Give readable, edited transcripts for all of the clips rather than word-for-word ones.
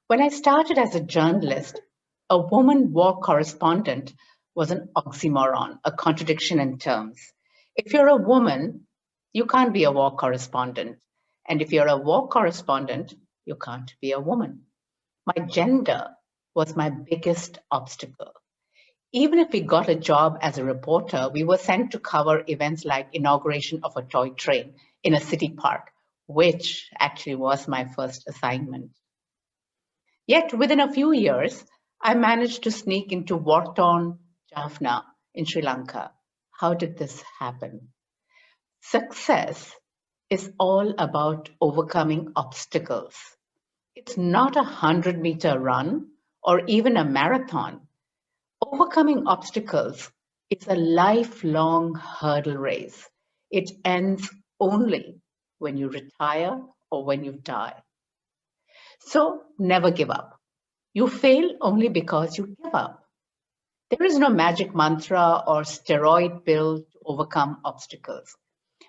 When I started as a journalist, a woman war correspondent was an oxymoron, a contradiction in terms. If you're a woman, you can't be a war correspondent. And if you're a war correspondent, you can't be a woman. My gender was my biggest obstacle. Even if we got a job as a reporter, we were sent to cover events like inauguration of a toy train in a city park, which actually was my first assignment. Yet within a few years, I managed to sneak into war-torn Jaffna in Sri Lanka. How did this happen? Success is all about overcoming obstacles. It's not a 100-meter run or even a marathon. Overcoming obstacles is a lifelong hurdle race. It ends only when you retire or when you die. So never give up. You fail only because you give up. There is no magic mantra or steroid pill to overcome obstacles.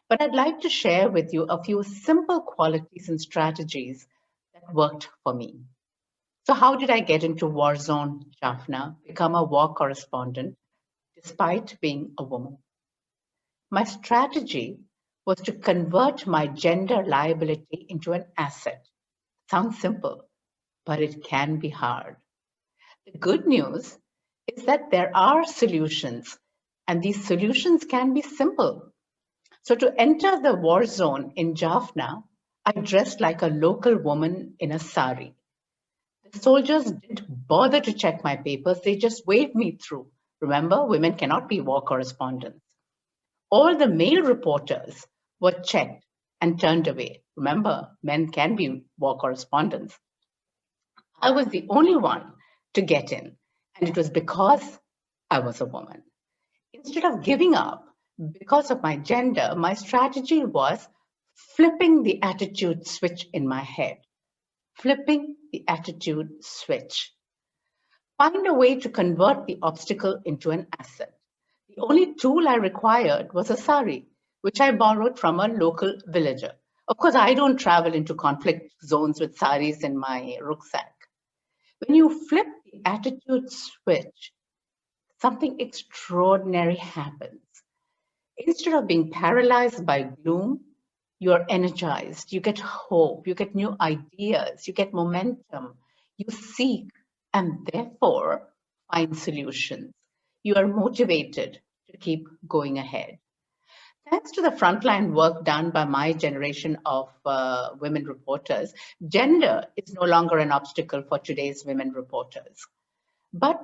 But I'd like to share with you a few simple qualities and strategies that worked for me. So how did I get into war zone Jaffna, become a war correspondent, despite being a woman? My strategy was to convert my gender liability into an asset. Sounds simple, but it can be hard. The good news is that there are solutions, and these solutions can be simple. So to enter the war zone in Jaffna, I dressed like a local woman in a sari. The soldiers didn't bother to check my papers, they just waved me through. Remember, women cannot be war correspondents. All the male reporters were checked and turned away. Remember, men can be war correspondents. I was the only one to get in, and it was because I was a woman. Instead of giving up because of my gender, my strategy was flipping the attitude switch in my head. Flipping the attitude switch. Find a way to convert the obstacle into an asset. The only tool I required was a sari, which I borrowed from a local villager. Of course, I don't travel into conflict zones with saris in my rucksack. When you flip the attitude switch, something extraordinary happens. Instead of being paralyzed by gloom, you're energized, you get hope, you get new ideas, you get momentum, you seek and therefore find solutions. You are motivated to keep going ahead. Thanks to the frontline work done by my generation of women reporters, gender is no longer an obstacle for today's women reporters. But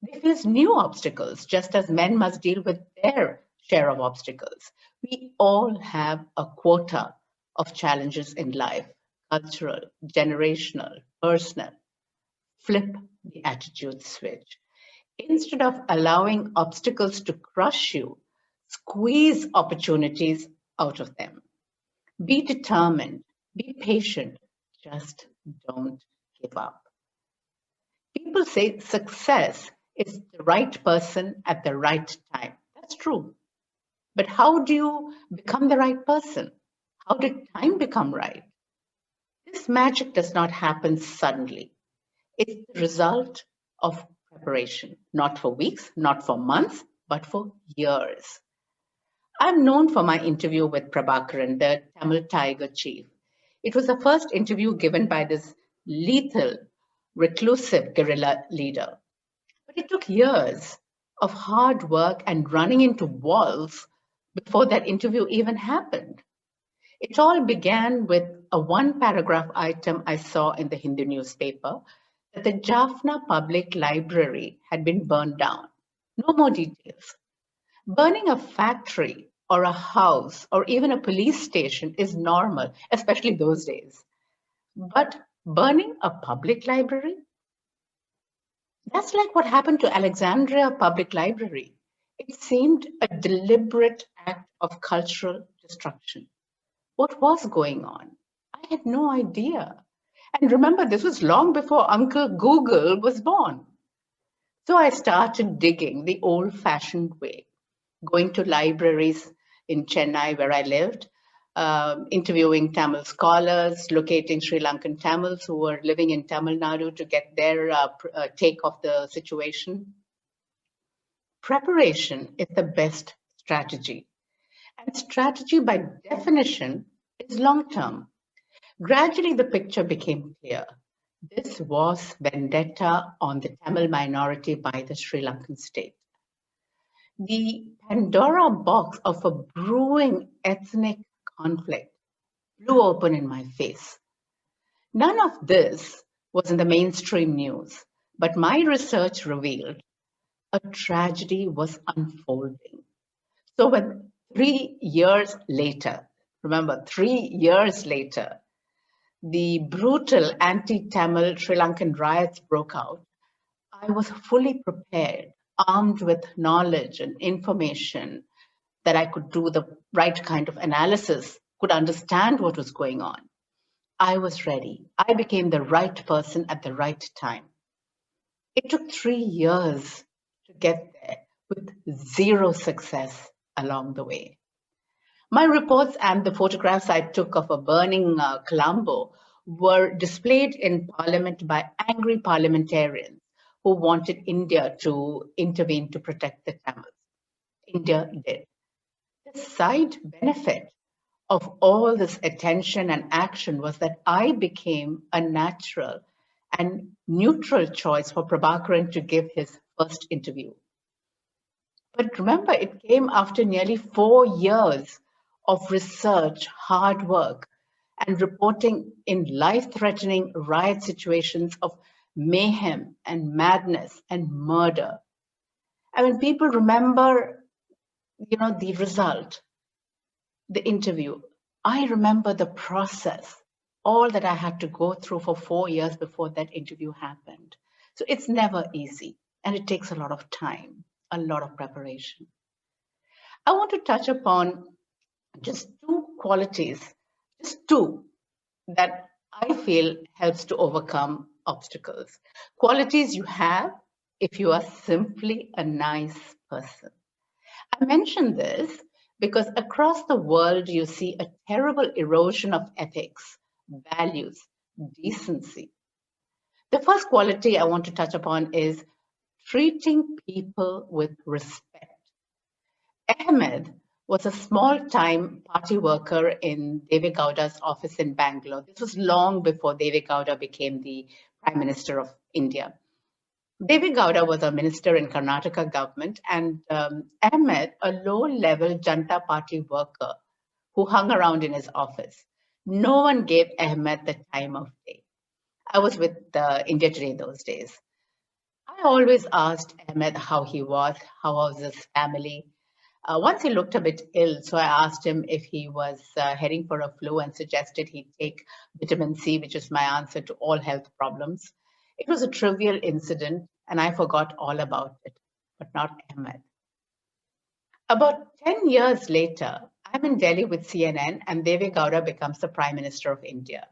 they face new obstacles, just as men must deal with their share of obstacles. We all have a quota of challenges in life, cultural, generational, personal. Flip the attitude switch. Instead of allowing obstacles to crush you, squeeze opportunities out of them. Be determined, be patient, just don't give up. People say success is the right person at the right time. That's true. But how do you become the right person? How did time become right? This magic does not happen suddenly. It's the result of preparation, not for weeks, not for months, but for years. I'm known for my interview with Prabhakaran, the Tamil Tiger chief. It was the first interview given by this lethal, reclusive guerrilla leader. But it took years of hard work and running into walls before that interview even happened. It all began with a one paragraph item I saw in the Hindu newspaper that the Jaffna Public Library had been burned down. No more details. Burning a factory or a house or even a police station is normal, especially those days. But burning a public library? That's like what happened to Alexandria Public Library. It seemed a deliberate act of cultural destruction. What was going on? I had no idea. And remember, this was long before Uncle Google was born. So I started digging the old fashioned way. going to libraries in Chennai, where I lived, interviewing Tamil scholars, locating Sri Lankan Tamils who were living in Tamil Nadu to get their take of the situation. Preparation is the best strategy. And strategy, by definition, is long term. Gradually, the picture became clear. This was vendetta on the Tamil minority by the Sri Lankan state. The Pandora box of a brewing ethnic conflict blew open in my face. None of this was in the mainstream news, but my research revealed a tragedy was unfolding. So when 3 years later, remember 3 years later, the brutal anti-Tamil Sri Lankan riots broke out, I was fully prepared, armed with knowledge and information that I could do the right kind of analysis, could understand what was going on. I was ready. I became the right person at the right time. It took 3 years to get there with zero success along the way. My reports and the photographs I took of a burning Colombo were displayed in Parliament by angry parliamentarians who wanted India to intervene to protect the Tamils. India did. The side benefit of all this attention and action was that I became a natural and neutral choice for Prabhakaran to give his first interview. But remember, it came after nearly 4 years of research, hard work, and reporting in life-threatening riot situations of mayhem and madness and murder. I mean, people remember, the result, the interview. I remember the process, all that I had to go through for 4 years before that interview happened. So it's never easy, and it takes a lot of time, a lot of preparation. I want to touch upon just two qualities, just two, that I feel helps to overcome obstacles. Qualities you have if you are simply a nice person. I mention this because across the world, you see a terrible erosion of ethics, values, decency. The first quality I want to touch upon is treating people with respect. Ahmed was a small-time party worker in Deve Gowda's office in Bangalore. This was long before Deve Gowda became the Prime Minister of India. Deve Gowda was a minister in Karnataka government, and Ahmed, a low-level Janta Party worker who hung around in his office. No one gave Ahmed the time of day. I was with India Today those days. I always asked Ahmed how he was, how was his family. Once he looked a bit ill, so I asked him if he was heading for a flu and suggested he take vitamin C, which is my answer to all health problems. It was a trivial incident, and I forgot all about it, but not Ahmed. About 10 years later, I'm in Delhi with CNN, and Deve Gowda becomes the Prime Minister of India.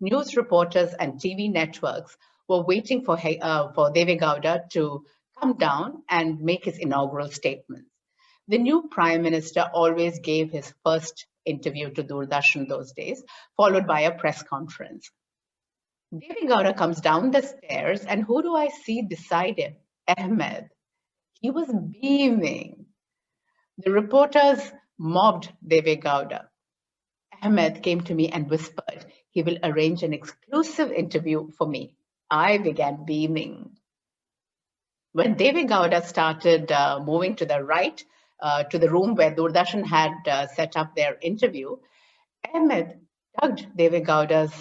News reporters and TV networks were waiting for Deve Gowda to come down and make his inaugural statements. The new Prime Minister always gave his first interview to Doordarshan those days, followed by a press conference. Deve Gowda comes down the stairs, and who do I see beside him? Ahmed. He was beaming. The reporters mobbed Deve Gowda. Ahmed came to me and whispered, he will arrange an exclusive interview for me. I began beaming. When Deve Gowda started moving to the right, to the room where Doordarshan had set up their interview, Ahmed tugged Deve Gowda's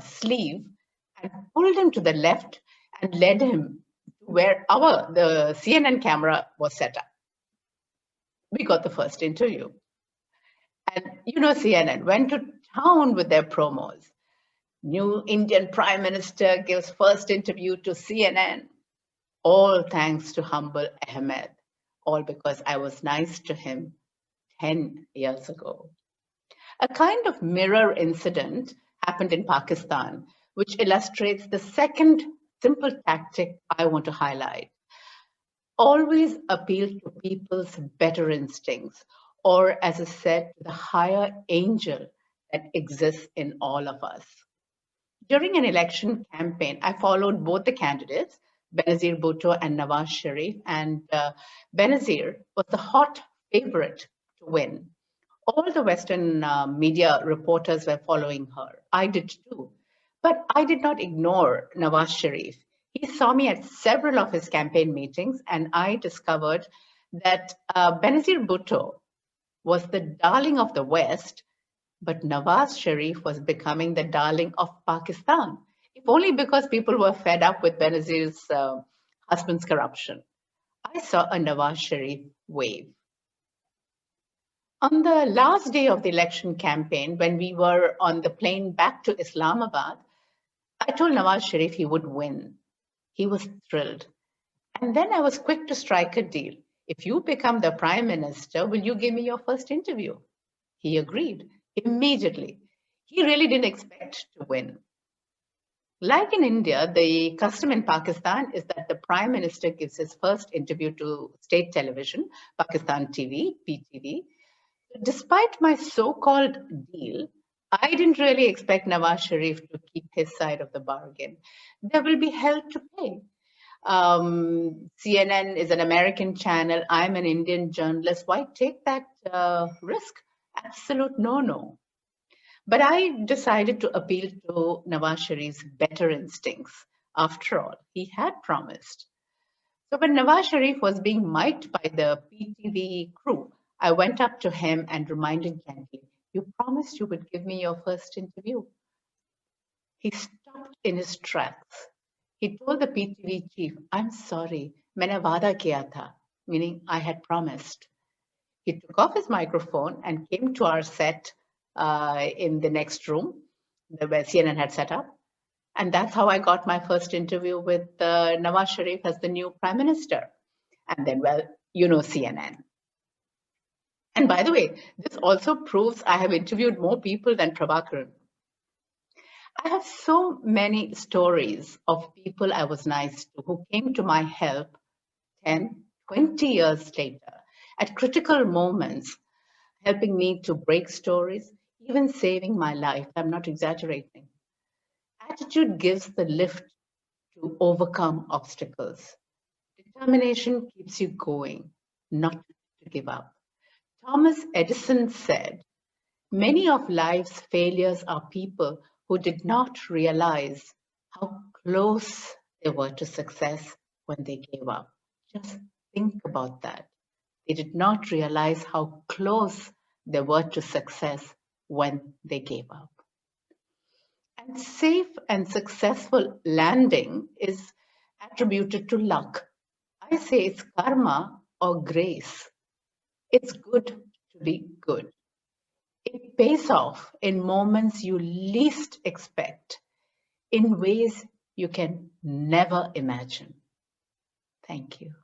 sleeve and pulled him to the left and led him to where the CNN camera was set up. We got the first interview. And CNN went to town with their promos. New Indian Prime Minister gives first interview to CNN. All thanks to humble Ahmed. All because I was nice to him 10 years ago. A kind of mirror incident happened in Pakistan, which illustrates the second simple tactic I want to highlight. Always appeal to people's better instincts, or as I said, the higher angel that exists in all of us. During an election campaign, I followed both the candidates, Benazir Bhutto and Nawaz Sharif, and Benazir was the hot favorite to win. All the Western media reporters were following her. I did too. But I did not ignore Nawaz Sharif. He saw me at several of his campaign meetings, and I discovered that Benazir Bhutto was the darling of the West, but Nawaz Sharif was becoming the darling of Pakistan, if only because people were fed up with Benazir's husband's corruption. I saw a Nawaz Sharif wave. On the last day of the election campaign, when we were on the plane back to Islamabad, I told Nawaz Sharif he would win. He was thrilled. And then I was quick to strike a deal. If you become the prime minister, will you give me your first interview? He agreed immediately. He really didn't expect to win. Like in India, the custom in Pakistan is that the prime minister gives his first interview to state television, Pakistan TV, PTV. Despite my so-called deal, I didn't really expect Nawaz Sharif to keep his side of the bargain. There will be hell to pay. CNN is an American channel. I'm an Indian journalist. Why take that risk? Absolute no-no. But I decided to appeal to Nawaz Sharif's better instincts. After all, he had promised. So when Nawaz Sharif was being mic'd by the PTV crew, I went up to him and reminded gently, "You promised you would give me your first interview." He stopped in his tracks. He told the PTV chief, "I'm sorry, मैंने वादा किया था," meaning I had promised. He took off his microphone and came to our set in the next room where CNN had set up. And that's how I got my first interview with Nawaz Sharif as the new prime minister. And then, well, you know CNN. And by the way, this also proves I have interviewed more people than Prabhakaran. I have so many stories of people I was nice to who came to my help 10, 20 years later at critical moments, helping me to break stories, even saving my life. I'm not exaggerating. Attitude gives the lift to overcome obstacles. Determination keeps you going, not to give up. Thomas Edison said, "Many of life's failures are people who did not realize how close they were to success when they gave up." Just think about that. They did not realize how close they were to success when they gave up. And safe and successful landing is attributed to luck. I say it's karma or grace. It's good to be good. It pays off in moments you least expect, in ways you can never imagine. Thank you.